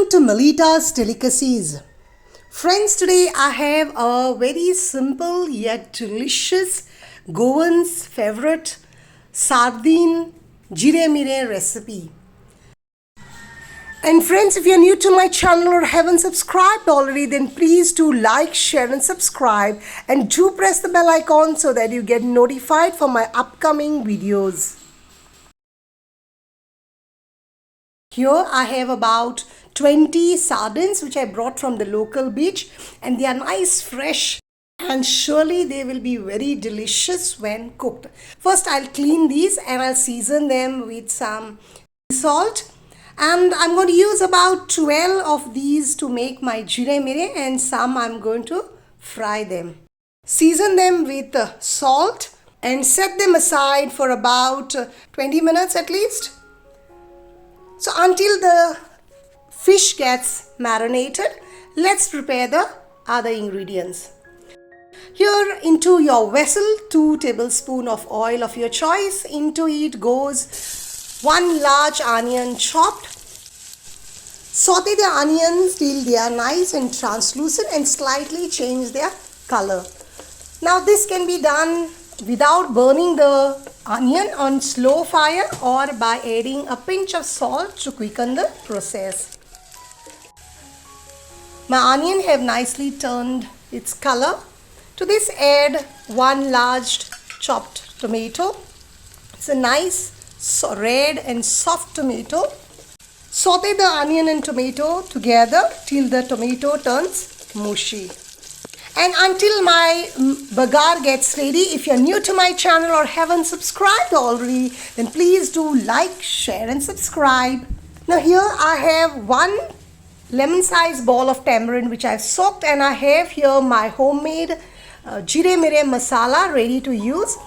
Welcome to Melita's Delicacies. Friends, today I have a very simple yet delicious Goan's favorite sardine Jeerem Meerem recipe. And friends, if you're new to my channel or haven't subscribed already, then please do like, share and subscribe, and do press the bell icon so that you get notified for my upcoming videos. Here I have about 20 sardines which I brought from the local beach, and they are nice fresh and surely they will be very delicious when cooked. First I'll clean these and I'll season them with some salt, and I'm going to use about 12 of these to make my Girem Mirem, and some I'm going to fry them. Season them with salt and set them aside for about 20 minutes at least. So until the fish gets marinated, let's prepare the other ingredients. Here into your vessel, 2 tablespoons of oil of your choice. Into it goes 1 large onion chopped. Saute the onions till they are nice and translucent and slightly change their color. Now this can be done without burning the onion on slow fire or by adding a pinch of salt to quicken the process. My onion have nicely turned its color. To this add 1 large chopped tomato. It's a nice red and soft tomato. Saute the onion and tomato together till the tomato turns mushy. And until my bagar gets ready, if you're new to my channel or haven't subscribed already, then please do like, share and subscribe. Now here I have 1 lemon-sized ball of tamarind which I've soaked, and I have here my homemade Jeerem Meerem masala ready to use.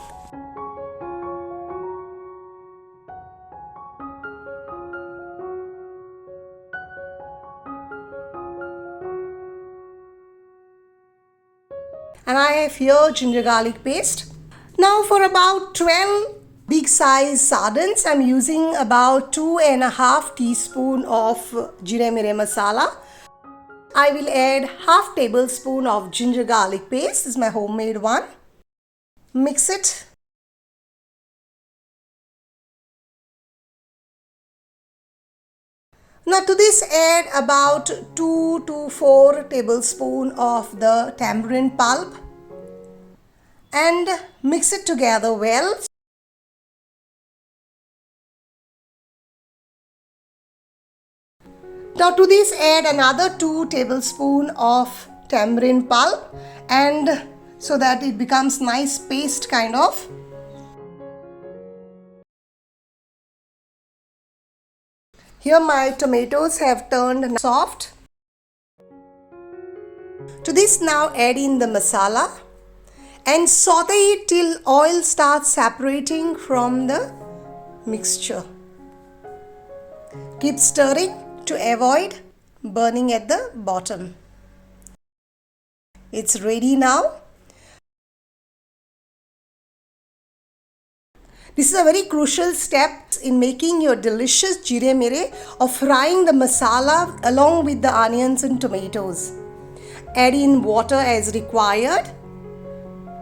And I have here ginger garlic paste. Now for about 12 big size sardines, I'm using about 2.5 teaspoons of Girem Mirem masala. I will add half tablespoon of ginger garlic paste. This is my homemade one. Mix it. Now to this add about 2 to 4 tablespoons of the tamarind pulp and mix it together well. Now to this add another 2 tablespoons of tamarind pulp, and so that it becomes nice paste kind of. Here my tomatoes have turned soft. To this now add in the masala and saute it till oil starts separating from the mixture. Keep stirring to avoid burning at the bottom. It's ready now. This is a very crucial step in making your delicious Jeerem Meerem of frying the masala along with the onions and tomatoes. Add in water as required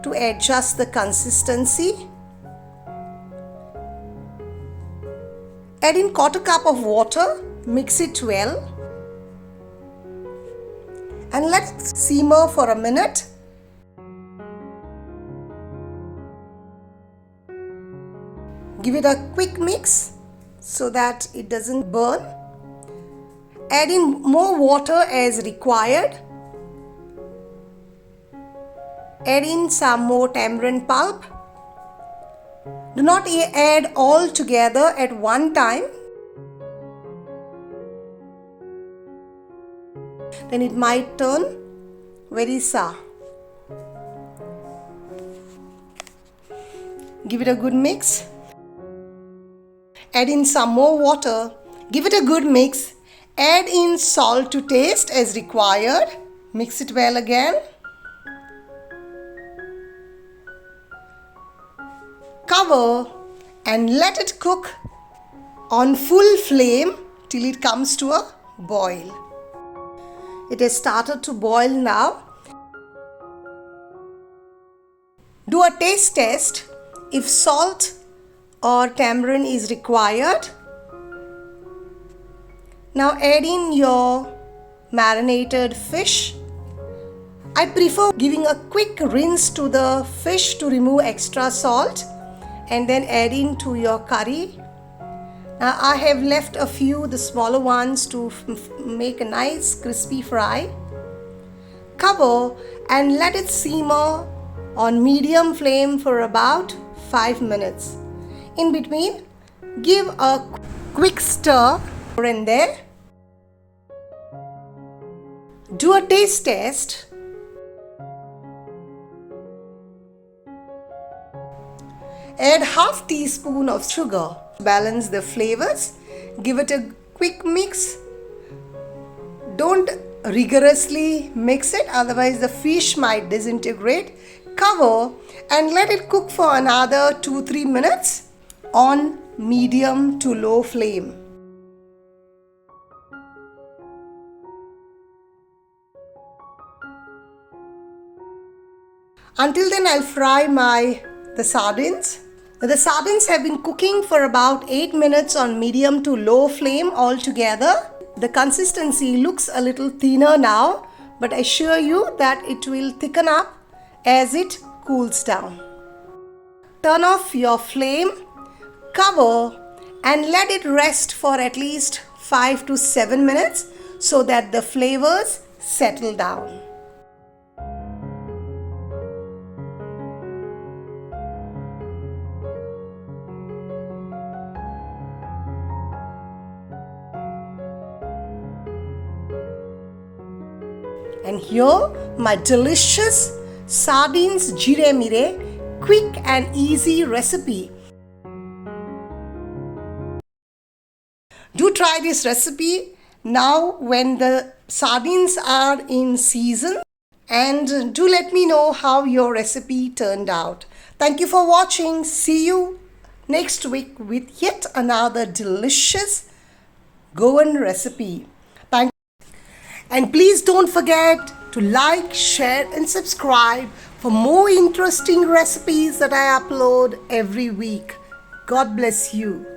to adjust the consistency. Add in 1/4 cup of water, mix it well and let it simmer for a minute. Give it a quick mix so that it doesn't burn. Add in more water as required. Add in some more tamarind pulp. Do not add all together at one time. Then it might turn very sour. Give it a good mix. Add in some more water. Give it a good mix. Add in salt to taste as required. Mix it well again. Cover and let it cook on full flame till it comes to a boil. It has started to boil now. Do a taste test if salt or tamarind is required. Now add in your marinated fish. I prefer giving a quick rinse to the fish to remove extra salt and then add into your curry. Now I have left a few, the smaller ones, to make a nice crispy fry. Cover and let it simmer on medium flame for about 5 minutes. In between, give a quick stir here and there. Do a taste test. Add half teaspoon of sugar. Balance the flavors. Give it a quick mix. Don't rigorously mix it, otherwise the fish might disintegrate. Cover and let it cook for another 2-3 minutes on medium to low flame. Until then, I'll fry the sardines. The sardines have been cooking for about 8 minutes on medium to low flame altogether. The consistency looks a little thinner now, but I assure you that it will thicken up as it cools down. Turn off your flame, cover and let it rest for at least 5 to 7 minutes so that the flavors settle down. And here my delicious sardines Jeerem Meerem, quick and easy recipe. Do try this recipe now when the sardines are in season, and do let me know how your recipe turned out. Thank you for watching. See you next week with yet another delicious Goan recipe. Thank you. And please don't forget to like, share and subscribe for more interesting recipes that I upload every week. God bless you.